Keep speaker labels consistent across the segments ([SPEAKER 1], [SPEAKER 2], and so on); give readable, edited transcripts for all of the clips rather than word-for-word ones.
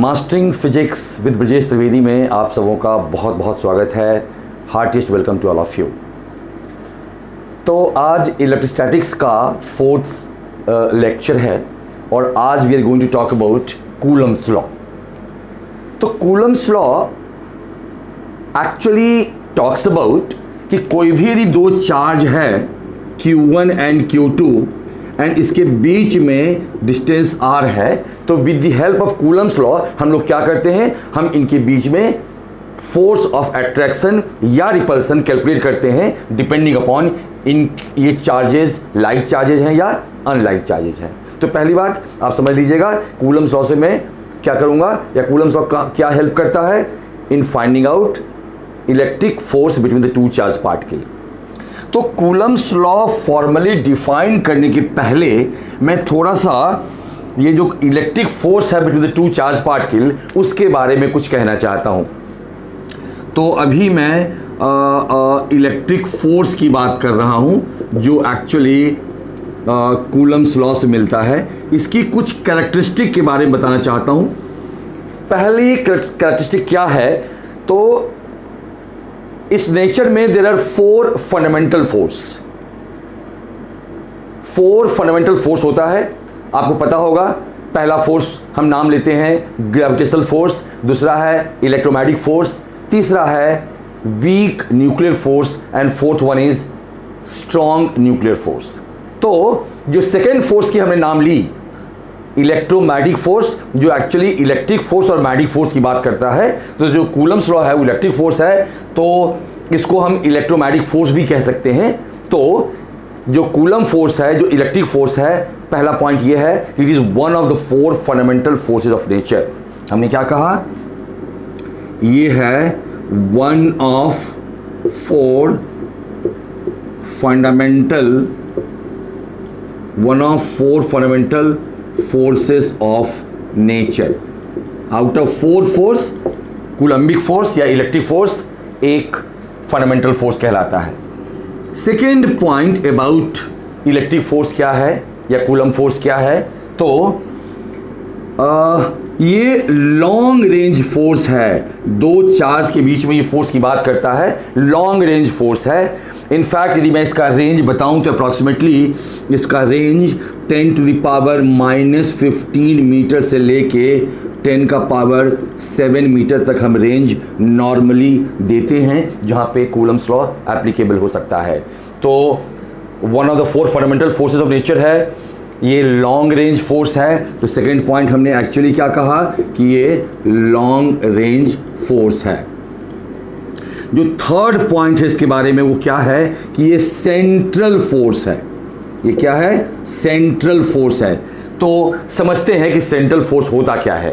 [SPEAKER 1] Mastering physics with Brajesh Trivedi में आप सबों का बहुत बहुत स्वागत है। Heartiest welcome to all of you. तो आज इलेक्ट्रोस्टैटिक्स का फोर्थ लेक्चर है और आज we are going to talk about Coulomb's law. तो Coulomb's law actually talks about कि कोई भी यदि दो चार्ज है Q1 एंड Q2 एंड इसके बीच में डिस्टेंस r है, तो with the help of Coulomb's law हम लोग क्या करते हैं, हम इनके बीच में फोर्स ऑफ अट्रैक्शन या रिपल्सन कैलकुलेट करते हैं डिपेंडिंग अपॉन इन ये चार्जेस लाइक चार्जेस हैं या अनलाइक चार्जेस हैं। तो पहली बात आप समझ लीजिएगा, कूलम्स लॉ से मैं क्या करूंगा या कूलम्स लॉ क्या हेल्प करता है in finding out electric force between the to charge particle. तो कूलम्स लॉ फॉर्मली डिफाइन करने के पहले मैं थोड़ा सा ये जो इलेक्ट्रिक फोर्स है between the to charge particle उसके बारे में कुछ कहना चाहता हूं। तो अभी मैं इलेक्ट्रिक फोर्स की बात कर रहा हूं जो एक्चुअली कूलम्स लॉ से मिलता है। इसकी कुछ कैरेक्टरिस्टिक के बारे में बताना चाहता हूं। पहली कैरेक्टरिस्टिक क्या है, तो इस नेचर में there are four fundamental force होता है। आपको पता होगा, पहला फोर्स हम नाम लेते हैं ग्रेविटेशनल फोर्स, दूसरा है इलेक्ट्रोमैग्नेटिक फोर्स, तीसरा है weak nuclear force and fourth one is strong nuclear force. तो जो सेकेंड फोर्स की हमने नाम ली इलेक्ट्रोमैग्नेटिक फोर्स, जो एक्चुअली इलेक्ट्रिक फोर्स और मैग्नेटिक फोर्स की बात करता है, तो जो कूलम्स लॉ है वो इलेक्ट्रिक फोर्स है, तो इसको हम इलेक्ट्रोमैग्नेटिक फोर्स भी कह सकते हैं। तो जो कूलम फोर्स है, जो इलेक्ट्रिक फोर्स है, पहला पॉइंट ये है it is one of the four fundamental forces of nature. हमने क्या कहा, ये है one of four fundamental forces of nature। Out of four force Coulombic force या इलेक्ट्रिक फोर्स एक फंडामेंटल फोर्स कहलाता है। Second point about electric force क्या है या कूलम फोर्स क्या है, तो ये लॉन्ग रेंज फोर्स है। दो चार्ज के बीच में ये फोर्स की बात करता है, लॉन्ग रेंज फोर्स है। इनफैक्ट यदि मैं इसका रेंज बताऊं तो अप्रॉक्सीमेटली इसका range 10 to the power -15 metre से लेके 10 का पावर 7 मीटर तक हम रेंज नॉर्मली देते हैं जहां पे कूलम्स लॉ एप्लीकेबल हो सकता है। तो one of the four fundamental forces of nature है, ये लॉन्ग रेंज फोर्स है। तो सेकेंड पॉइंट हमने एक्चुअली क्या कहा कि ये लॉन्ग रेंज फोर्स है। जो थर्ड पॉइंट है इसके बारे में वो क्या है कि ये सेंट्रल फोर्स है। ये क्या है, सेंट्रल फोर्स है। तो समझते हैं कि सेंट्रल फोर्स होता क्या है।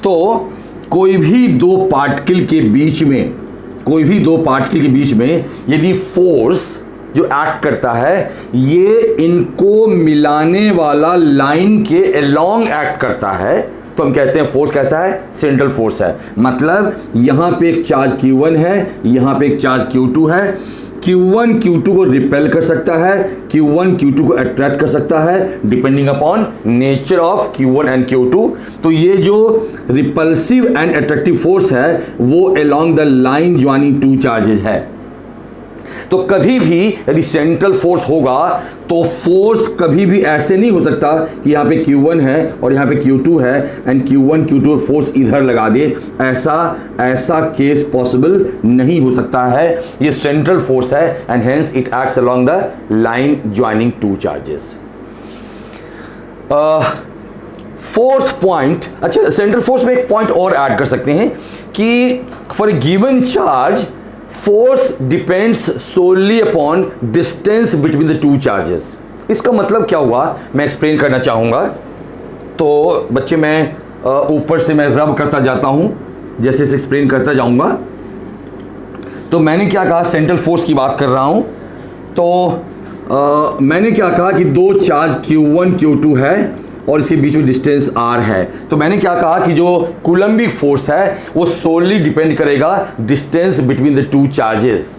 [SPEAKER 1] तो कोई भी दो पार्टिकल के बीच में यदि फोर्स जो एक्ट करता है ये इनको मिलाने वाला लाइन के अलोंग एक्ट करता है, तो हम कहते हैं फोर्स कैसा है, सेंट्रल फोर्स है। मतलब यहां पे एक चार्ज Q1 है, यहां पे एक चार्ज Q2 है। Q1 Q2 को रिपेल कर सकता है, Q1 Q2 को अट्रैक्ट कर सकता है depending upon nature of Q1 and Q2। तो ये जो रिपल्सिव एंड अट्रैक्टिव फोर्स है वो along the line joining two charges है। तो कभी भी यदि सेंट्रल फोर्स होगा तो फोर्स कभी भी ऐसे नहीं हो सकता कि यहां पे Q1 है और यहां पे Q2 है एंड Q1 Q2 फोर्स इधर लगा दे, ऐसा केस पॉसिबल नहीं हो सकता है। ये सेंट्रल फोर्स है and hence it acts along the line joining two charges. Fourth point, अच्छा सेंट्रल फोर्स में एक पॉइंट और ऐड कर सकते हैं कि for a given charge force depends solely upon distance between the two charges. इसका मतलब क्या हुआ मैं एक्सप्लेन करना चाहूंगा। तो बच्चे मैं ऊपर से मैं रब करता जाता हूं, जैसे से एक्सप्लेन करता जाऊंगा। तो मैंने क्या कहा, सेंट्रल फोर्स की बात कर रहा हूं। तो मैंने क्या कहा कि दो चार्ज Q1 Q2 है और इसके बीच में डिस्टेंस r है। तो मैंने क्या कहा कि जो कूलम्बिक फोर्स है वो सोली डिपेंड करेगा distance between the two charges.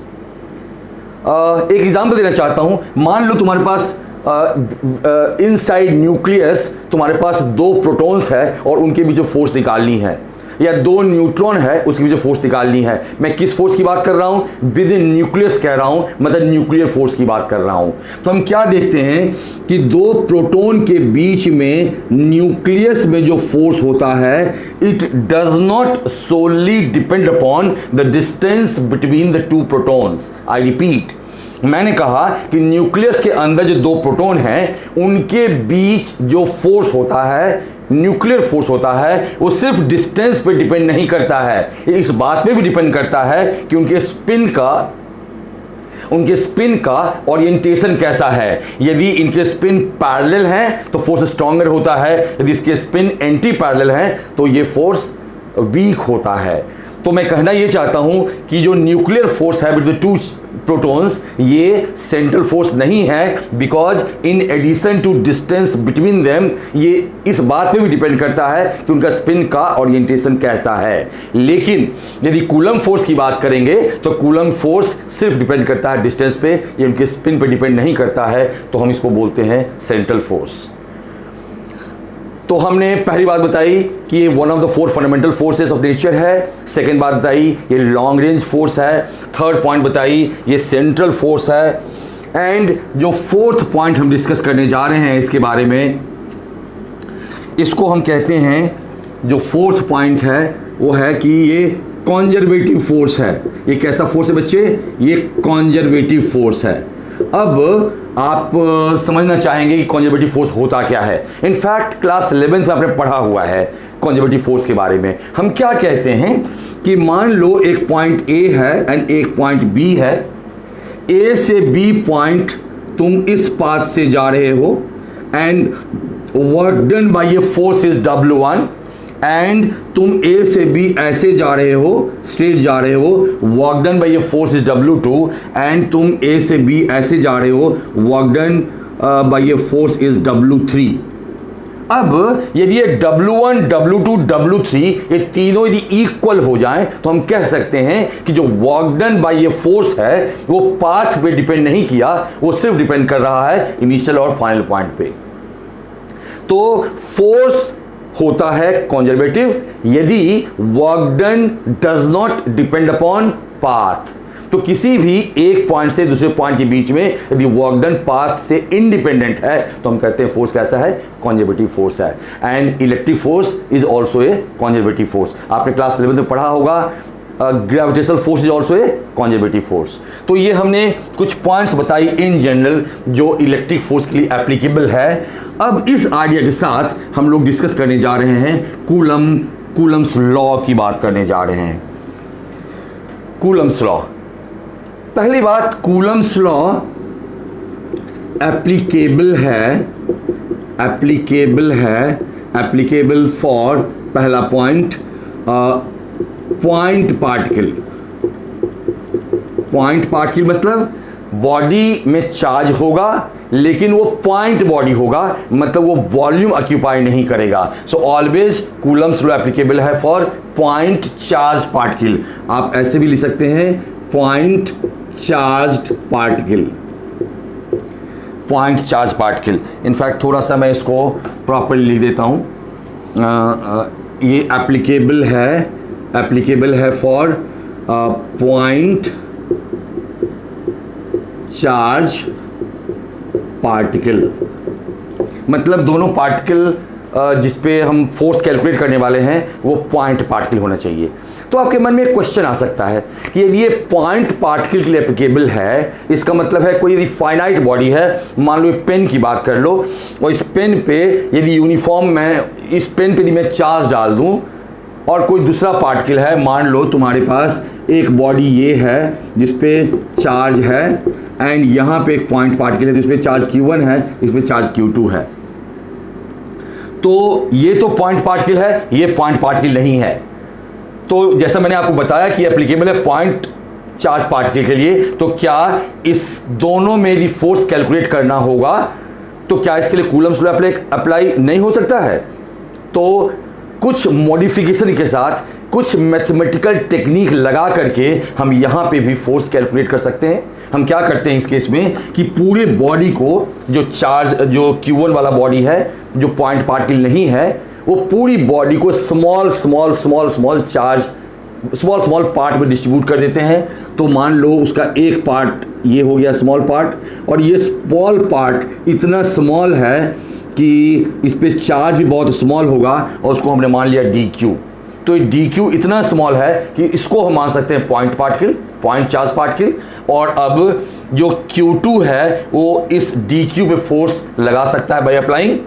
[SPEAKER 1] एक एग्जांपल देना चाहता हूं। मान लो तुम्हारे पास इनसाइड न्यूक्लियस तुम्हारे पास दो प्रोटॉन्स है और उनके बीच फोर्स निकालनी है, या दो न्यूट्रॉन है उसके बीच फोर्स निकालनी है। मैं किस फोर्स की बात कर रहा हूं? विद इन न्यूक्लियस कह रहा हूं, मतलब न्यूक्लियर फोर्स की बात कर रहा हूं। तो हम क्या देखते हैं कि दो प्रोटॉन के बीच में न्यूक्लियस में जो फोर्स होता है, it does not solely depend upon the distance between the two protons. I repeat, मैंने कहा कि न्यूक्लियस के अंदर जो दो प्रोटॉन हैं उनके बीच जो फोर्स होता है, न्यूक्लियर फोर्स होता है, वो सिर्फ डिस्टेंस पे डिपेंड नहीं करता है, इस बात पे भी डिपेंड करता है कि उनके स्पिन का ओरिएंटेशन कैसा है। यदि इनके स्पिन पैरेलल हैं तो फोर्स स्ट्रॉन्गर होता है, यदि इसके स्पिन एंटी पैरेलल हैं तो ये फोर्स वीक होता है। तो मैं कहना ये चाहता हूं कि जो न्यूक्लियर फोर्स है बिटवीन टू प्रोटॉन्स, ये सेंट्रल फोर्स नहीं है, because in addition to distance between them, ये इस बात पे भी डिपेंड करता है कि उनका स्पिन का ओरिएंटेशन कैसा है। लेकिन यदि कूलम फोर्स की बात करेंगे तो कूलम फोर्स सिर्फ डिपेंड करता है डिस्टेंस पे, ये उनके स्पिन पे डिपेंड नहीं करता है, तो हम इसको बोलते हैं सेंट्रल फोर्स। तो हमने पहली बात बताई कि ये one of the four fundamental forces of nature है। सेकेंड बात बताई ये लॉन्ग रेंज फोर्स है। थर्ड पॉइंट बताई ये सेंट्रल फोर्स है। एंड जो फोर्थ पॉइंट हम डिस्कस करने जा रहे हैं इसके बारे में, इसको हम कहते हैं, जो फोर्थ पॉइंट है वो है कि ये कॉन्जर्वेटिव फोर्स है। ये कैसा फोर्स है बच्चे? ये कॉन्जर्वेटिव फोर्स है। अब आप समझना चाहेंगे कि कॉन्जर्वेटिव फोर्स होता क्या है। इनफैक्ट क्लास 11th में आपने पढ़ा हुआ है कॉन्जर्वेटिव फोर्स के बारे में। हम क्या कहते हैं कि मान लो एक पॉइंट ए है एंड एक पॉइंट बी है। ए से बी पॉइंट तुम इस पाथ से जा रहे हो and work done by a force is W1, and तुम ए से बी ऐसे जा रहे हो, स्ट्रेट जा रहे हो, work done by a force is W2, and तुम ए से बी ऐसे जा रहे हो, work done by a force is W3। अब यदि ये W1, W2, W3 ये तीनों यदि इक्वल हो जाएं तो हम कह सकते हैं कि जो वर्क डन बाय ये फोर्स है वो पाथ पे डिपेंड नहीं किया, वो सिर्फ डिपेंड कर रहा है इनिशियल और फाइनल पॉइंट पे। तो फोर्स होता है कंजर्वेटिव यदि work done does not depend upon path. तो किसी भी एक पॉइंट से दूसरे पॉइंट के बीच में यदि वर्क डन पाथ से इंडिपेंडेंट है तो हम कहते हैं फोर्स कैसा है? कंजर्वेटिव फोर्स है। And electric force is also a conservative force. आपने क्लास 11 में पढ़ा होगा gravitational force is also a conservative force. तो ये हमने कुछ पॉइंट्स बताई इन जनरल जो इलेक्ट्रिक फोर्स के लिए एप्लीकेबल है। अब इस आइडिया के साथ हम लोग डिस्कस करने जा रहे हैं कूलम्स लॉ की बात करने जा रहे हैं। कूलम्स लॉ, पहली बात, कूलम्स लॉ एप्लीकेबल फॉर, पहला पॉइंट, पॉइंट पार्टिकल मतलब बॉडी में चार्ज होगा लेकिन वो पॉइंट बॉडी होगा, मतलब वो वॉल्यूम ऑक्यूपाई नहीं करेगा। So always Coulomb's law applicable है फॉर पॉइंट चार्ज पार्टिकल। आप ऐसे भी लिख सकते हैं पॉइंट चार्ज पार्टिकल। इनफैक्ट थोड़ा सा मैं इसको प्रॉपर्ली लिख देता हूँ। ये एप्लीकेबल है फॉर पॉइंट चार्ज पार्टिकल, मतलब दोनों पार्टिकल जिसपे हम फोर्स कैलकुलेट करने वाले हैं वो पॉइंट पार्टिकल होना चाहिए। तो आपके मन में एक क्वेश्चन आ सकता है कि यदि ये पॉइंट पार्टिकल के लिए एप्लीकेबल है, इसका मतलब है कोई यदि फाइनाइट बॉडी है, मान लो पेन की बात कर लो, और इस पेन पे यदि यूनिफॉर्म मैं इस पेन पे यदि मैं चार्ज डाल दूं और कोई दूसरा पार्टिकल है, मान लो तुम्हारे पास एक बॉडी ये है जिसपे चार्ज है एंड यहाँ पे एक पॉइंट पार्टिकल है जिसपे चार्ज Q1 है, इसमें चार्ज Q2 है। तो ये तो पॉइंट पार्टिकल है, ये पॉइंट पार्टिकल नहीं है। तो जैसा मैंने आपको बताया कि एप्लीकेबल है पॉइंट चार्ज पार्टिकल के लिए, तो क्या इस दोनों में यदि फोर्स कैलकुलेट करना होगा तो क्या इसके लिए कूलम्स लॉ अप्लाई नहीं हो सकता है? तो कुछ मॉडिफिकेशन के साथ कुछ मैथमेटिकल टेक्निक लगा करके हम यहाँ पे भी फोर्स कैलकुलेट कर सकते हैं। हम क्या करते हैं इस केस में कि पूरे बॉडी को, जो चार्ज, जो Q1 वाला बॉडी है, जो पॉइंट पार्टिकल नहीं है, वो पूरी बॉडी को small small small small charge, small small part में डिस्ट्रीब्यूट कर देते हैं। तो मान लो उसका एक पार्ट ये हो गया स्मॉल पार्ट, और ये स्मॉल पार्ट इतना स्मॉल है कि इस पे चार्ज भी बहुत स्मॉल होगा, और उसको हमने मान लिया dq। तो ये dq इतना स्मॉल है कि इसको हम मान सकते हैं point particle, point charge particle. और अब जो Q2 है वो इस dq पे फोर्स लगा सकता है by applying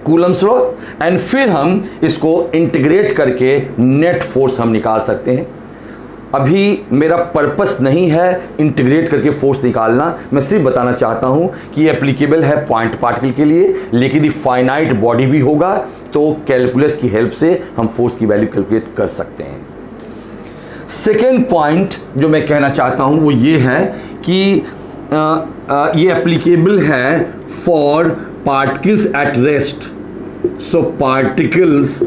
[SPEAKER 1] Coulomb's law, and फिर हम इसको इंटीग्रेट करके नेट फोर्स हम निकाल सकते हैं। अभी मेरा पर्पस नहीं है इंटीग्रेट करके फोर्स निकालना, मैं सिर्फ बताना चाहता हूं कि एप्लीकेबल है पॉइंट पार्टिकल के लिए, लेकिन फाइनाइट बॉडी भी होगा तो कैलकुलस की हेल्प से हम फोर्स की वैल्यू कैलकुलेट कर सकते हैं। सेकेंड पॉइंट जो मैं कहना चाहता हूं वो ये है कि ये एप्लीकेबल है for particles at rest. So particles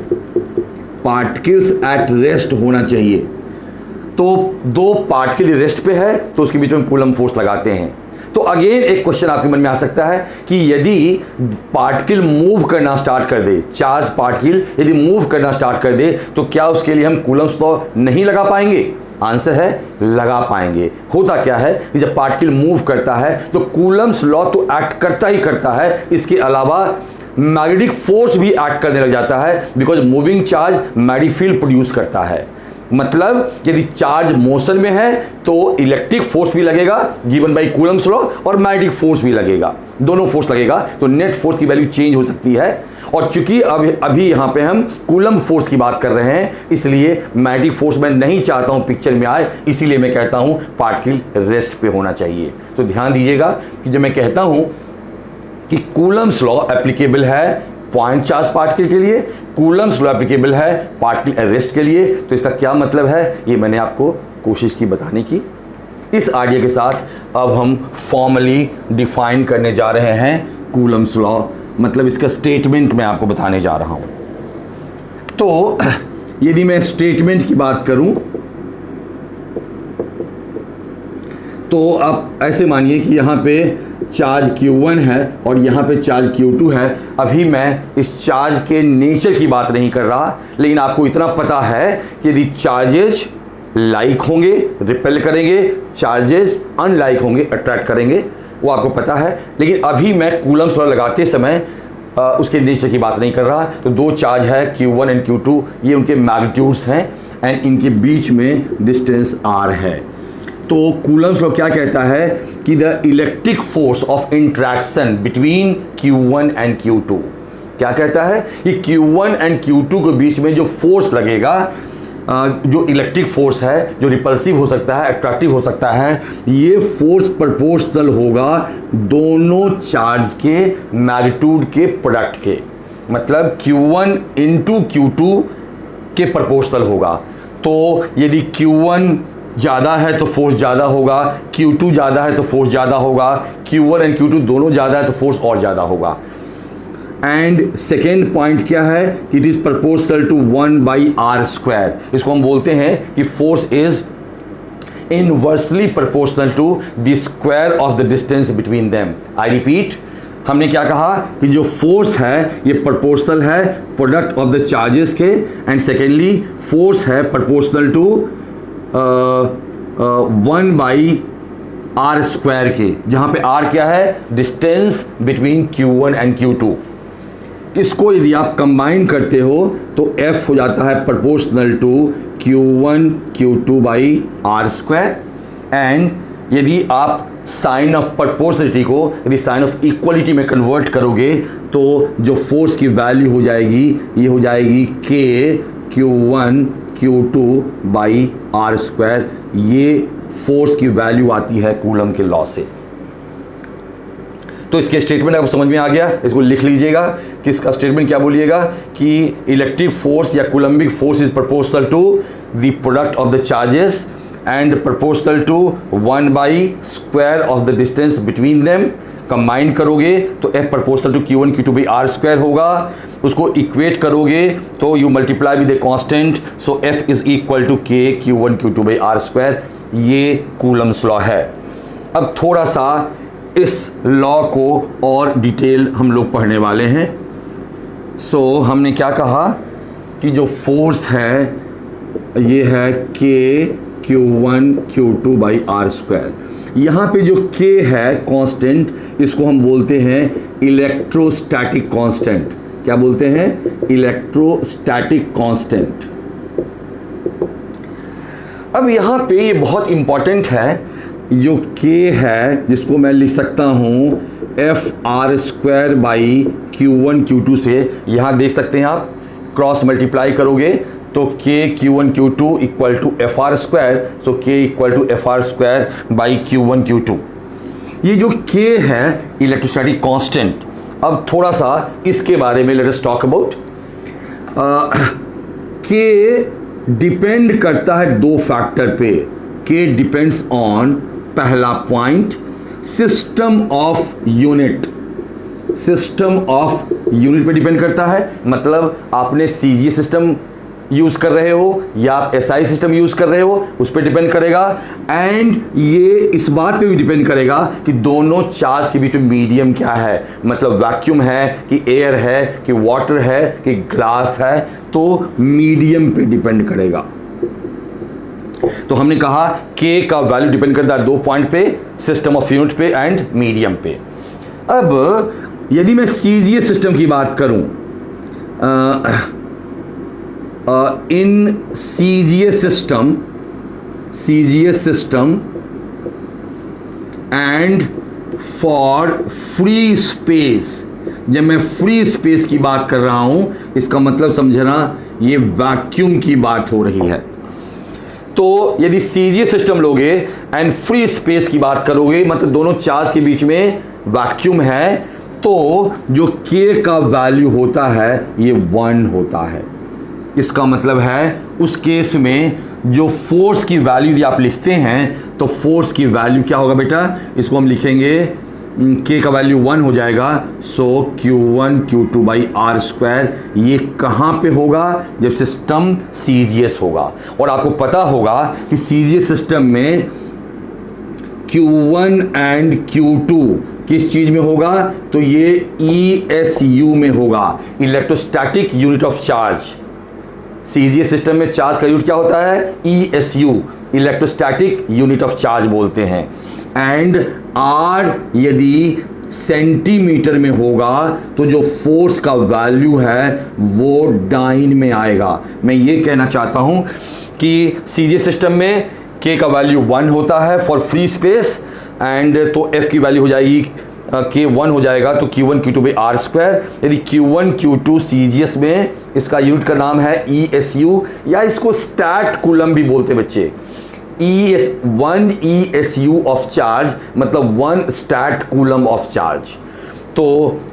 [SPEAKER 1] at rest होना चाहिए। तो दो पार्टिकल रेस्ट पे है तो उसके बीच में कूलम फोर्स लगाते हैं। तो अगेन एक क्वेश्चन आपके मन में आ सकता है कि यदि पार्टिकल मूव करना स्टार्ट कर दे, चार्ज पार्टिकल यदि मूव करना स्टार्ट कर दे, तो क्या उसके लिए हम कूलम्स लॉ नहीं लगा पाएंगे? आंसर है लगा पाएंगे। होता क्या है कि जब पार्टिकल मूव करता है तो कूलम्स लॉ तो एक्ट करता ही करता है, इसके अलावा मैग्नेटिक फोर्स भी एक्ट करने लग जाता है, because moving charge magnetic field produce करता है। मतलब यदि चार्ज मोशन में है तो इलेक्ट्रिक फोर्स भी लगेगा गिवन बाय कूलम्स लॉ, और मैग्नेटिक फोर्स भी लगेगा, दोनों फोर्स लगेगा, तो नेट फोर्स की वैल्यू चेंज हो सकती है। और चूंकि अभी यहाँ पे हम कूलम फोर्स की बात कर रहे हैं, इसलिए मैग्नेटिक फोर्स मैं नहीं चाहता हूँ पिक्चर में आए, इसीलिए मैं कहता हूँ पार्टिकल रेस्ट पे होना चाहिए। तो ध्यान दीजिएगा कि जब मैं कहता हूँ कि कूलम्स लॉ एप्लीकेबल है पॉइंट चार्ज पार्टिकल के लिए, कूलम्स लॉ एप्लीकेबल है पार्टिकल अरेस्ट के लिए, तो इसका क्या मतलब है ये मैंने आपको कोशिश की बताने की। इस आइडिया के साथ अब हम फॉर्मली डिफाइन करने जा रहे हैं कूलम्स लॉ, मतलब इसका स्टेटमेंट मैं आपको बताने जा रहा हूं। तो यदि मैं स्टेटमेंट की बात करूं तो आप ऐसे मानिए कि यहाँ पे चार्ज Q1 है और यहाँ पे चार्ज Q2 है। अभी मैं इस चार्ज के नेचर की बात नहीं कर रहा, लेकिन आपको इतना पता है कि यदि चार्जेस लाइक होंगे रिपेल करेंगे, चार्जेस अनलाइक होंगे अट्रैक्ट करेंगे, वो आपको पता है। लेकिन अभी मैं कूलम्स लॉ लगाते समय उसके नेचर की बात नहीं कर रहा। तो दो चार्ज है Q1 एंड Q2, ये उनके मैग्नीट्यूड्स हैं एंड इनके बीच में डिस्टेंस R है। तो कूलम्स लॉ क्या कहता है कि the electric force of interaction between Q1 and Q2, क्या कहता है कि Q1 एंड Q2 के बीच में जो फोर्स लगेगा, जो इलेक्ट्रिक फोर्स है, जो रिपल्सिव हो सकता है, अट्रैक्टिव हो सकता है, ये फोर्स प्रोपोर्शनल होगा दोनों चार्ज के मैग्नीट्यूड के प्रोडक्ट के, मतलब Q1 इंटू Q2 के प्रोपोर्शनल होगा। तो यदि Q1 ज़्यादा है तो फोर्स ज़्यादा होगा, Q2 ज़्यादा है तो फोर्स ज़्यादा होगा, Q1 एंड Q2 दोनों ज़्यादा है तो फोर्स और ज़्यादा होगा। एंड सेकेंड पॉइंट क्या है कि it is proportional to 1/r²। इसको हम बोलते हैं कि force is inversely proportional to the square of the distance between them. I repeat, हमने क्या कहा कि जो फोर्स है ये प्रोपोर्शनल है प्रोडक्ट ऑफ द चार्जेस के, एंड सेकेंडली फोर्स है प्रोपोर्शनल टू 1/r² के, जहाँ पे r क्या है, distance between Q1 and Q2। इसको यदि आप कंबाइन करते हो तो F हो जाता है proportional to Q1 Q2/r²। And यदि आप साइन ऑफ प्रोपोर्शनलिटी को यदि साइन ऑफ इक्वलिटी में कन्वर्ट करोगे तो जो फोर्स की वैल्यू हो जाएगी ये हो जाएगी K Q1 Q2/r²। ये फोर्स की वैल्यू आती है कूलम के लॉ से। तो इसके स्टेटमेंट आपको समझ में आ गया, इसको लिख लीजिएगा कि इसका स्टेटमेंट क्या बोलिएगा कि इलेक्ट्रिक फोर्स या Coulombic force is proportional to the product of the charges and proportional to 1/² of the distance between them. Combine करोगे तो F proportional to Q1 Q2/r² होगा। उसको इक्वेट करोगे तो you multiply with a constant, so F is equal to K Q1 Q2 by R square. ये Coulomb's law है। अब थोड़ा सा इस लॉ को और डिटेल हम लोग पढ़ने वाले हैं। सो हमने क्या कहा कि जो फोर्स है ये है K Q1 Q2 by R square. यहाँ पे जो K है कांस्टेंट, इसको हम बोलते हैं इलेक्ट्रोस्टैटिक कांस्टेंट। क्या बोलते हैं? Electrostatic constant. अब यहाँ पे ये बहुत इंपॉर्टेंट है, जो K है जिसको मैं लिख सकता हूँ F R square by Q1 Q2 से। यहाँ देख सकते हैं आप, क्रॉस मल्टीप्लाई करोगे तो K Q1 Q2 equal to F R square, so K equal to F R square by Q1 Q2। ये जो K है इलेक्ट्रोस्टैटिक कांस्टेंट। अब थोड़ा सा इसके बारे में let us talk about. K depend करता है दो फैक्टर पे। K डिपेंड्स ऑन, पहला point, system of unit. System of unit पे डिपेंड करता है, मतलब आपने सीजीए सिस्टम यूज कर रहे हो या आप एसआई सिस्टम यूज कर रहे हो, उस पर डिपेंड करेगा। एंड ये इस बात पे भी डिपेंड करेगा कि दोनों चार्ज के बीच में मीडियम क्या है, मतलब वैक्यूम है कि एयर है कि वाटर है कि ग्लास है, तो मीडियम पे डिपेंड करेगा। तो हमने कहा K का वैल्यू डिपेंड करता है दो पॉइंट पे, सिस्टम ऑफ यूनिट पे एंड मीडियम पे। अब यदि मैं सीजीए सिस्टम की बात करूं, in CGS system and for free space, जब मैं फ्री स्पेस की बात कर रहा हूं, इसका मतलब समझना ये वैक्यूम की बात हो रही है। तो यदि सीजीए सिस्टम लोगे एंड फ्री स्पेस की बात करोगे, मतलब दोनों चार्ज के बीच में वैक्यूम है, तो जो K का वैल्यू होता है ये 1 होता है। इसका मतलब है उस केस में जो फोर्स की वैल्यू यदि आप लिखते हैं तो फोर्स की वैल्यू क्या होगा बेटा, इसको हम लिखेंगे K का वैल्यू 1 हो जाएगा, सो Q1 Q2 by R square. ये कहाँ पे होगा? जब सिस्टम CGS होगा। और आपको पता होगा कि CGS सिस्टम में Q1 एंड Q2 किस चीज में होगा? तो ये ESU में होगा, electrostatic unit of charge. CGS system में चार्ज का यूनिट क्या होता है? ESU, electrostatic unit of charge बोलते हैं। एंड R यदि सेंटीमीटर में होगा तो जो फोर्स का वैल्यू है वो डाइन में आएगा। मैं ये कहना चाहता हूं कि सीजीएस सिस्टम में K का वैल्यू 1 होता है फॉर फ्री स्पेस, एंड तो F की वैल्यू हो जाएगी K 1 हो जाएगा, तो Q1 Q2 by R square. यदि Q1 Q2 CGS में, इसका यूनिट का नाम है ESU, या इसको स्टैट कूलम भी बोलते हैं बच्चे। 1 ESU ऑफ चार्ज मतलब 1 स्टैट कूलम ऑफ चार्ज। तो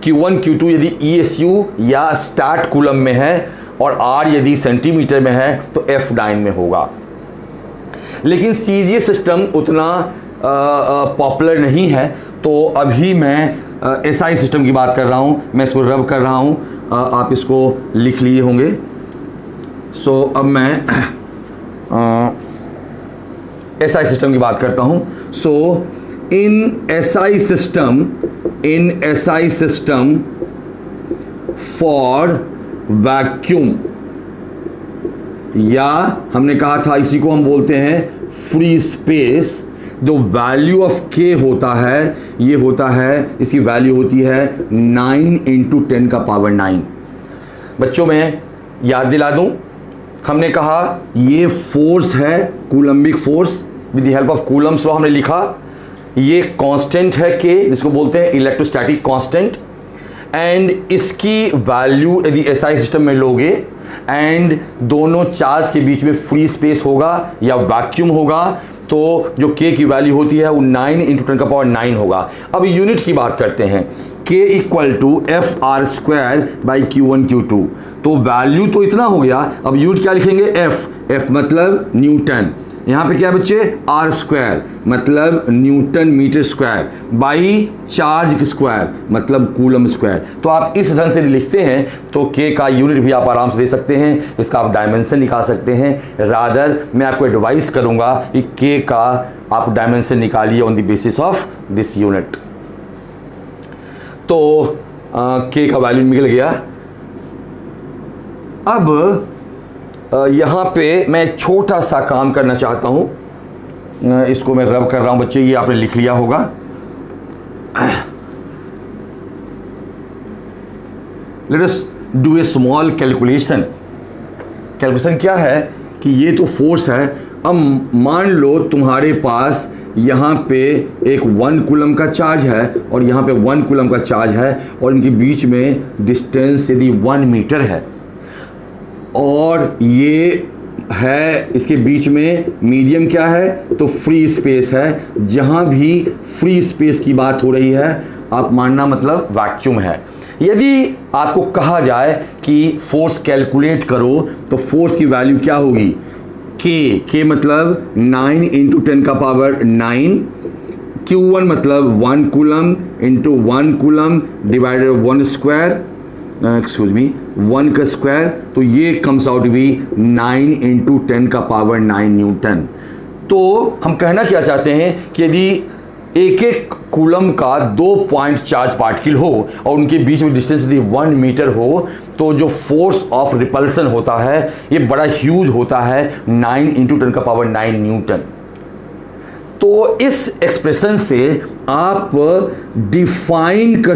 [SPEAKER 1] Q1 Q2 यदि ESU या स्टैट कूलम में है और R यदि सेंटीमीटर में है तो F डाइन में होगा। लेकिन CGS सिस्टम उतना पॉपुलर नहीं है, तो अभी मैं एसआई सिस्टम की बात कर रहा हूँ। मैं इसको रब कर रहा हूँ, आप इसको लिख लिए होंगे। सो अब मैं एसआई सिस्टम की बात करता हूँ। So in SI system for vacuum, या हमने कहा था इसी को हम बोलते हैं फ्री स्पेस, जो वैल्यू ऑफ K होता है ये होता है, इसकी वैल्यू होती है 9 × 10⁹। बच्चों मैं याद दिला दूं, हमने कहा ये फोर्स है Coulombic force, with the help of Coulomb's law हमने लिखा। ये कांस्टेंट है K, जिसको बोलते हैं इलेक्ट्रोस्टैटिक कांस्टेंट, एंड इसकी वैल्यू यदि एसआई सिस्टम में लोगे एंड दोनों चार्ज के बीच में फ्री स्पेस होगा या वैक्यूम होगा, तो जो K की वैल्यू होती है वो 9 × 10⁹ होगा। अब यूनिट की बात करते हैं, K equal to F R square by Q1 Q2। तो वैल्यू तो इतना हो गया, अब यूनिट क्या लिखेंगे? F मतलब न्यूटन। यहाँ पे क्या है बच्चे, आर स्क्वायर मतलब newton metre square by charge square मतलब कूलम स्क्वायर। तो आप इस ढंग से लिखते हैं तो के का यूनिट भी आप आराम से दे सकते हैं, इसका आप डायमेंशन निकाल सकते हैं। रादर मैं आपको एडवाइस करूंगा कि के का आप डायमेंशन निकालिए on the basis of this unit. तो के का वैल्यू निकल गया। अब यहाँ पे मैं एक छोटा सा काम करना चाहता हूँ, इसको मैं रब कर रहा हूँ बच्चे, ये आपने लिख लिया होगा। Let us do a small calculation. Calculation क्या है कि ये तो फोर्स है। अब मान लो तुम्हारे पास यहाँ पे एक 1 कूलम का चार्ज है और यहाँ पे 1 कूलम का चार्ज है और इनके बीच में डिस्टेंस यदि 1 मीटर है और ये है इसके बीच में मीडियम क्या है, तो फ्री स्पेस है। जहाँ भी फ्री स्पेस की बात हो रही है आप मानना मतलब वैक्यूम है। यदि आपको कहा जाए कि फोर्स कैलकुलेट करो तो फोर्स की वैल्यू क्या होगी, के मतलब 9 इंटू 10 का पावर 9, Q1 मतलब 1 coulomb into 1 coulomb divided 1 square, excuse me 1 का स्क्वायर, तो ये कम्स आउट भी 9 इंटू 10 का पावर 9 न्यूटन। तो हम कहना क्या चाहते हैं कि यदि एक एक कूलम का 2 पॉइंट चार्ज पार्टिकल हो और उनके बीच में डिस्टेंस यदि 1 मीटर हो तो जो फोर्स ऑफ रिपल्सन होता है ये बड़ा ह्यूज होता है, 9 इंटू 10 का पावर 9 न्यूटन। तो इस एक्सप्रेशन से आप डिफाइन कर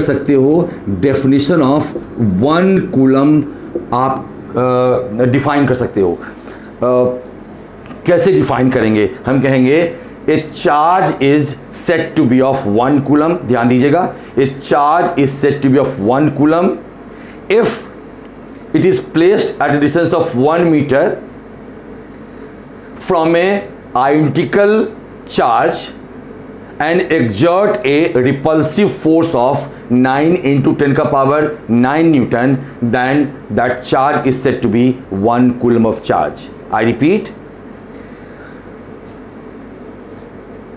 [SPEAKER 1] सकते हो डेफिनेशन ऑफ 1 कूलम आप डिफाइन कर सकते हो। कैसे डिफाइन करेंगे, हम कहेंगे a charge is set to be of 1 coulomb. ध्यान दीजिएगा, a charge is set to be of 1 coulomb if it is placed at a distance of 1 metre from a identical charge and exert a repulsive force of 9 into 10 का power 9 Newton, then that charge is said to be 1 coulomb of charge. I repeat,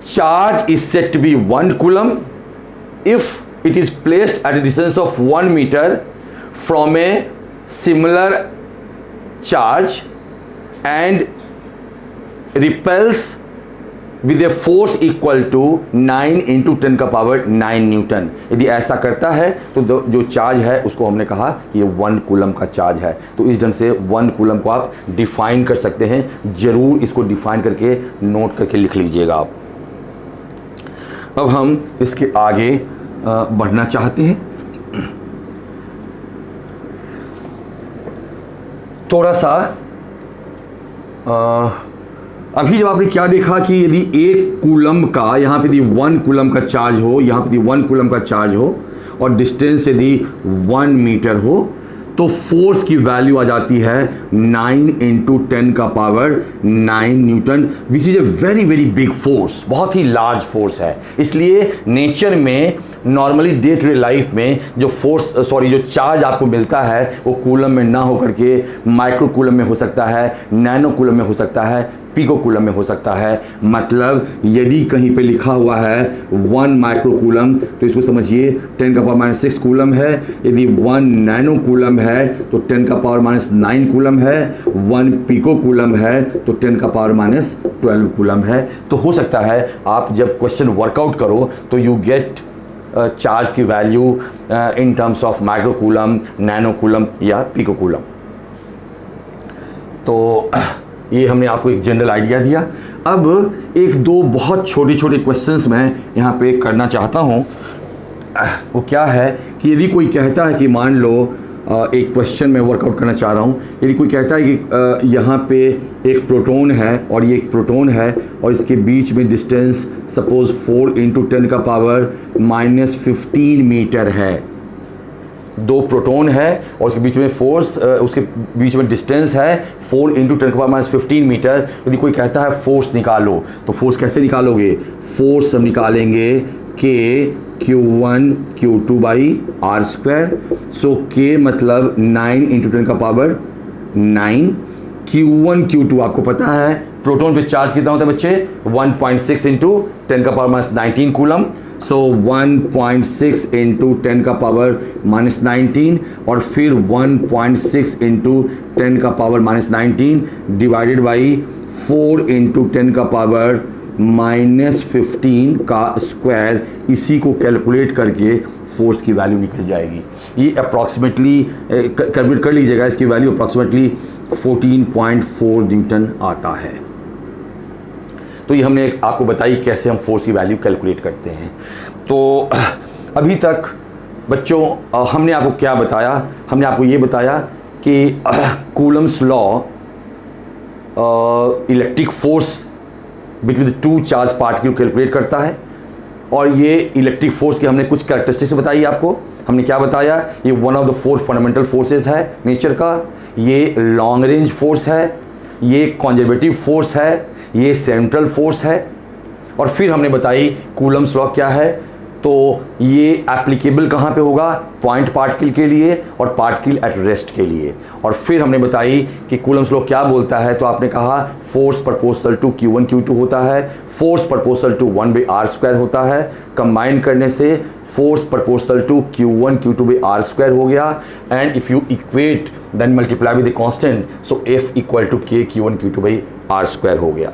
[SPEAKER 1] charge is said to be 1 coulomb if it is placed at a distance of 1 meter from a similar charge and repels with a force equal to 9 into 10 का power 9 Newton. यदि ऐसा करता है तो जो charge है उसको हमने कहा ये 1 कूलम का चार्ज है। तो इस ढंग से 1 कूलम को आप डिफाइन कर सकते हैं। जरूर इसको डिफाइन करके नोट करके लिख लीजिएगा आप। अब हम इसके आगे बढ़ना चाहते हैं। थोड़ा सा अभी जब आपने क्या देखा कि यदि 1 कूलम का, यहाँ पे यदि 1 कूलम का चार्ज हो, यहाँ पे यदि 1 कूलम का चार्ज हो और डिस्टेंस यदि 1 मीटर हो तो फोर्स की वैल्यू आ जाती है 9 इंटू 10 का power 9 newton, which is a very very big force, बहुत ही लार्ज फोर्स है। इसलिए नेचर में normally day to day life में जो चार्ज आपको मिलता है वो कूलम में ना होकर के माइक्रो कूलम में हो सकता है, नैनो कूलम में हो सकता है, पिको कूलम में हो सकता है। मतलब यदि कहीं पे लिखा हुआ है 1 माइक्रो कूलम तो इसको समझिए 10 का पावर -6 कूलम है। यदि 1 नैनो कूलम है तो 10 का पावर -9 कूलम है। 1 पिको कूलम है तो 10 का पावर -12 कूलम है। तो हो सकता है आप जब क्वेश्चन वर्कआउट करो तो यू गेट चार्ज की value in terms of micro coulomb, nano coulomb या पिको कूलम। तो ये हमने आपको एक जनरल आइडिया दिया। अब एक दो बहुत छोटे छोटे क्वेश्चंस मैं यहाँ पे करना चाहता हूँ। वो क्या है कि यदि कोई कहता है कि मान लो एक क्वेश्चन मैं वर्कआउट करना चाह रहा हूँ, यदि कोई कहता है कि यहाँ पे एक प्रोटॉन है और ये एक प्रोटॉन है और इसके बीच में डिस्टेंस सपोज 4 इंटू 10 का पावर -15 मीटर है। 2 प्रोटॉन है और उसके बीच में फोर्स, उसके बीच में डिस्टेंस है 4 इंटू 10 का पावर -15 मीटर। यदि कोई कहता है फोर्स निकालो तो फोर्स कैसे निकालोगे? फोर्स हम निकालेंगे के Q1 Q2 by are square. सो के मतलब 9 इंटू 10 का पावर 9, Q1 Q2 आपको पता है प्रोटॉन पे चार्ज कितना होता है बच्चे, 1.6 इंटू 10 का पावर माइनस 19 कूलम। सो 1.6 इंटू 10 का पावर माइनस 19 और फिर 1.6 इंटू 10 का power minus 19 divided by 4 into 10 का पावर माइनस 15 का स्क्वायर। इसी को कैलकुलेट करके फोर्स की वैल्यू निकल जाएगी। ये अप्रॉक्सीमेटली कैलकुलेट कर लीजिएगा, इसकी वैल्यू अप्रॉक्सीमेटली 14.4 न्यूटन आता है। तो ये हमने आपको बताई कैसे हम फोर्स की वैल्यू कैलकुलेट करते हैं। तो अभी तक बच्चों हमने आपको क्या बताया, हमने आपको ये बताया कि Coulomb's law electric force between the to charge particle calculate करता है। और ये इलेक्ट्रिक फोर्स की हमने कुछ कैरेक्टरिस्टिक्स बताई आपको। हमने क्या बताया, ये one of the 4 fundamental forces है नेचर का, ये लॉन्ग रेंज फोर्स है, ये कंजर्वेटिव फोर्स है, ये सेंट्रल फोर्स है। और फिर हमने बताई कूलम्स लॉ क्या है, तो ये एप्लीकेबल कहाँ पे होगा, पॉइंट पार्टिकल के लिए और पार्टिकल एट रेस्ट के लिए। और फिर हमने बताई कि कूलम्स लॉ क्या बोलता है, तो आपने कहा force proportional to Q1 Q2 होता है, फोर्स प्रपोर्शनल टू 1/r² होता है। कंबाइन करने से force proportional to Q1 Q2/r² हो गया। And if you equate then multiply with the constant, so F equal to K Q1 Q2/r² हो गया।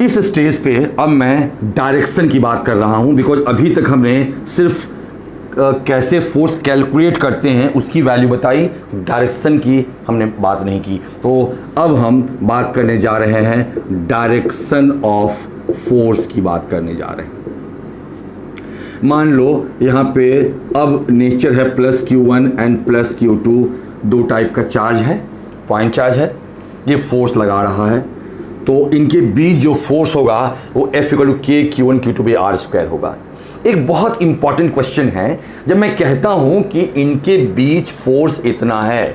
[SPEAKER 1] इस स्टेज पे अब मैं डायरेक्शन की बात कर रहा हूं, बिकॉज अभी तक हमने सिर्फ कैसे फोर्स कैलकुलेट करते हैं उसकी वैल्यू बताई, डायरेक्शन की हमने बात नहीं की। तो अब हम बात करने जा रहे हैं डायरेक्शन ऑफ फोर्स की बात करने जा रहे हैं। मान लो यहाँ पे अब नेचर है plus Q1 and plus Q2, दो टाइप का चार्ज है, पॉइंट चार्ज है, ये फोर्स लगा रहा है। तो इनके बीच जो फोर्स होगा वो F equal to K Q1 Q2/r² होगा। एक बहुत इंपॉर्टेंट क्वेश्चन है, जब मैं कहता हूं कि इनके बीच फोर्स इतना है,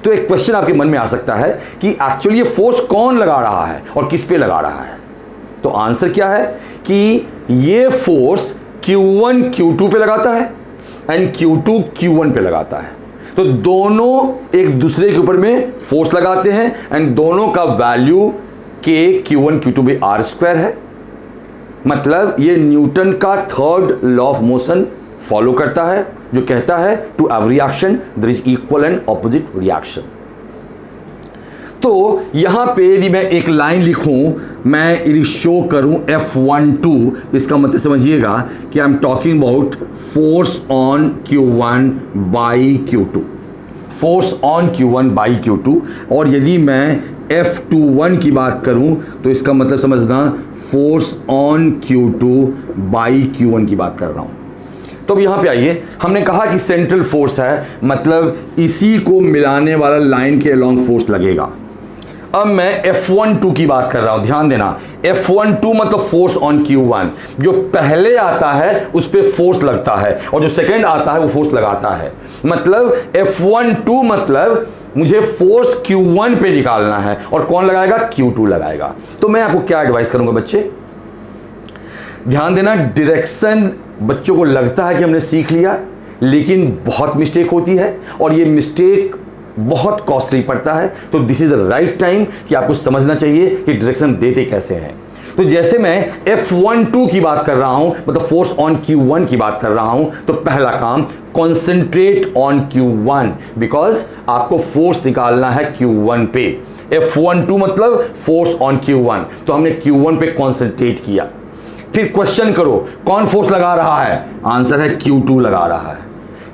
[SPEAKER 1] तो एक क्वेश्चन आपके मन में आ सकता है कि एक्चुअली ये फोर्स कौन लगा रहा है और किस पे लगा रहा है। तो आंसर क्या है कि ये फोर्स Q1 Q2 पे लगाता है एंड Q2 Q1 पे लगाता है। तो दोनों एक दूसरे के ऊपर में फोर्स लगाते हैं एंड दोनों का वैल्यू K Q1 Q2/r² है। मतलब ये न्यूटन का third law of motion follow करता है, जो कहता है to every action there is equal and opposite reaction. तो यहां पे यदि मैं एक लाइन लिखूं, मैं यदि शो करूं F12, इसका मतलब समझिएगा कि I am talking about force on Q1 by Q2, force on Q1 by Q2। और यदि मैं F21 की बात करूं तो इसका मतलब समझना force on Q2 by Q1 की बात कर रहा हूं। तो अब यहां पे आइए, हमने कहा कि सेंट्रल फोर्स है, मतलब इसी को मिलाने वाला लाइन के अलोंग फोर्स लगेगा। अब मैं F12 की बात कर रहा हूं, ध्यान देना, F12 मतलब फोर्स ऑन Q1, जो पहले आता है उस पर फोर्स लगता है और जो सेकंड आता है वो फोर्स लगाता है। मतलब F12 मतलब मुझे फोर्स Q1 पे निकालना है और कौन लगाएगा, Q2 लगाएगा। तो मैं आपको क्या एडवाइस करूंगा बच्चे, ध्यान देना, डायरेक्शन बच्चों को लगता है कि हमने सीख लिया, लेकिन बहुत मिस्टेक होती है और ये मिस्टेक बहुत कॉस्टली पड़ता है। तो this is the right time कि आपको समझना चाहिए कि डायरेक्शन देते कैसे हैं। तो जैसे मैं F12 की बात कर रहा हूं, मतलब फोर्स ऑन Q1 की बात कर रहा हूं, तो पहला काम कॉन्सेंट्रेट ऑन Q1, बिकॉज आपको फोर्स निकालना है Q1 पे। F12 मतलब फोर्स ऑन Q1, तो हमने Q1 पे कॉन्सेंट्रेट किया। फिर क्वेश्चन करो कौन फोर्स लगा रहा है, आंसर है Q2 लगा रहा है।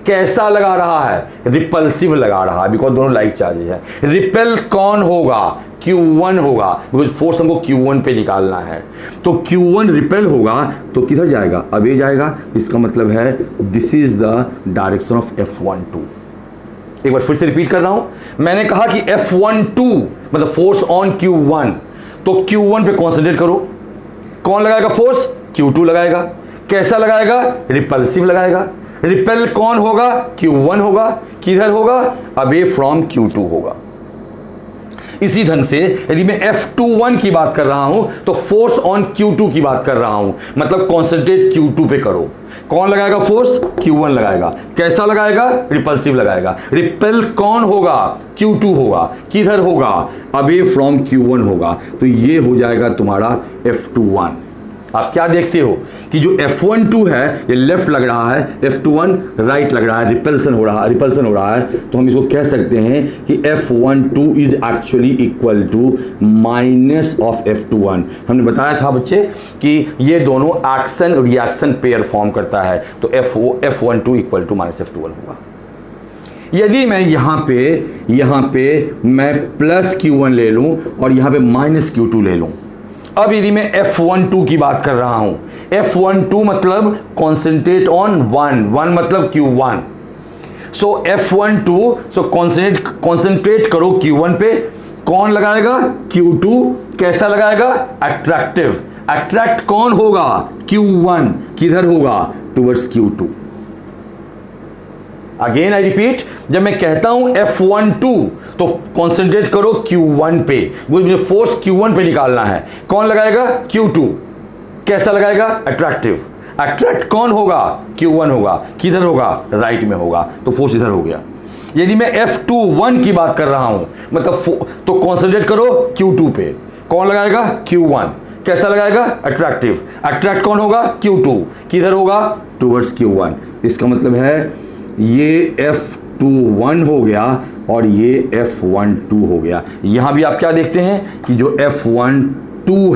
[SPEAKER 1] कैसा लगा रहा है, रिपल्सिव लगा रहा है, बिकॉज दोनों लाइक चार्जेज है। रिपेल कौन होगा, Q1 होगा, बिकॉज फोर्स हमको Q1 पे निकालना है। तो Q1 रिपेल होगा तो किधर जाएगा, अब ये जाएगा। इसका मतलब है this is the direction of F12। एक बार फिर से रिपीट कर रहा हूं, मैंने कहा कि F12 मतलब फोर्स ऑन Q1, तो Q1 पे कॉन्सेंट्रेट करो। कौन लगाएगा फोर्स, Q2 लगाएगा। कैसा लगाएगा, रिपल्सिव लगाएगा। रिपेल कौन होगा, Q1 होगा। किधर होगा, अवे फ्रॉम Q2 होगा। इसी ढंग से यदि मैं F21 की बात कर रहा हूं तो फोर्स ऑन Q2 की बात कर रहा हूं, मतलब कॉन्सेंट्रेट Q2 पे करो। कौन लगाएगा फोर्स? Q1 लगाएगा। कैसा लगाएगा? रिपल्सिव लगाएगा। रिपेल कौन होगा? Q2 होगा। किधर होगा? अवे फ्रॉम Q1 होगा। तो ये हो जाएगा तुम्हारा F21। आप क्या देखते हो कि जो F12 है ये लेफ्ट लग रहा है, F21 राइट लग रहा है, रिपल्सन हो रहा है। तो हम इसको कह सकते हैं कि F12 is actually equal to minus of F21। हमने बताया था बच्चे कि ये दोनों एक्शन रिएक्शन पेयर फॉर्म करता है, तो F12 equal to minus F21 होगा। यदि मैं यहां पे मैं प्लस Q1 ले लूं और यहां पे माइनस Q2 ले लूं, अब यदि मैं F12 की बात कर रहा हूं, F12 मतलब कॉन्सेंट्रेट ऑन 1 मतलब Q1। सो F12 सो कॉन्सेंट्रेट करो Q1 पे। कौन लगाएगा? Q2। कैसा लगाएगा? अट्रैक्टिव। अट्रैक्ट कौन होगा? Q1। किधर होगा? Towards Q2। Again I repeat, जब मैं कहता हूं F12 तो कॉन्सेंट्रेट करो Q1 पे, मुझे फोर्स Q1 पे निकालना है। कौन लगाएगा? Q2। कैसा लगाएगा? अट्रैक्टिव। अट्रैक्ट कौन होगा? Q1 होगा। किधर होगा? राइट में होगा। तो फोर्स इधर हो गया। यदि मैं F21 की बात कर रहा हूं, मतलब तो कॉन्सेंट्रेट करो Q2 पे। कौन लगाएगा? Q1। कैसा लगाएगा? अट्रैक्टिव। अट्रैक्ट कौन होगा? Q2। किधर होगा? Towards Q1। इसका मतलब है ये F21 हो गया और ये F12 हो गया। यहां भी आप क्या देखते हैं कि जो F12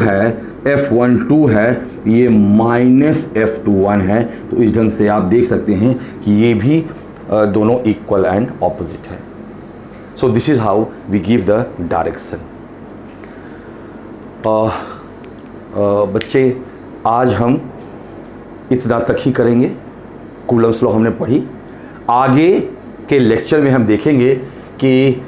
[SPEAKER 1] है ये माइनस F21 है। तो इस ढंग से आप देख सकते हैं कि ये भी दोनों इक्वल एंड ऑपोजिट है। So this is how we give the direction. बच्चे आज हम इतना तक ही करेंगे। कूलम्स लॉ हमने पढ़ी। आगे के लेक्चर में हम देखेंगे कि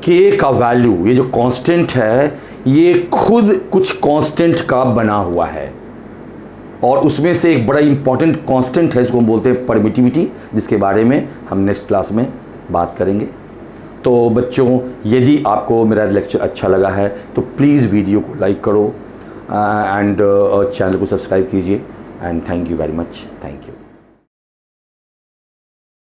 [SPEAKER 1] K का वैल्यू, ये जो कांस्टेंट है, ये खुद कुछ कांस्टेंट का बना हुआ है और उसमें से एक बड़ा इंपॉर्टेंट कांस्टेंट है, इसको हम बोलते हैं परमिटिविटी, जिसके बारे में हम नेक्स्ट क्लास में बात करेंगे। तो बच्चों, यदि आपको मेरा लेक्चर अच्छा लगा है तो प्लीज़ वीडियो को लाइक करो एंड चैनल को सब्सक्राइब कीजिए। And thank you very much. Thank you.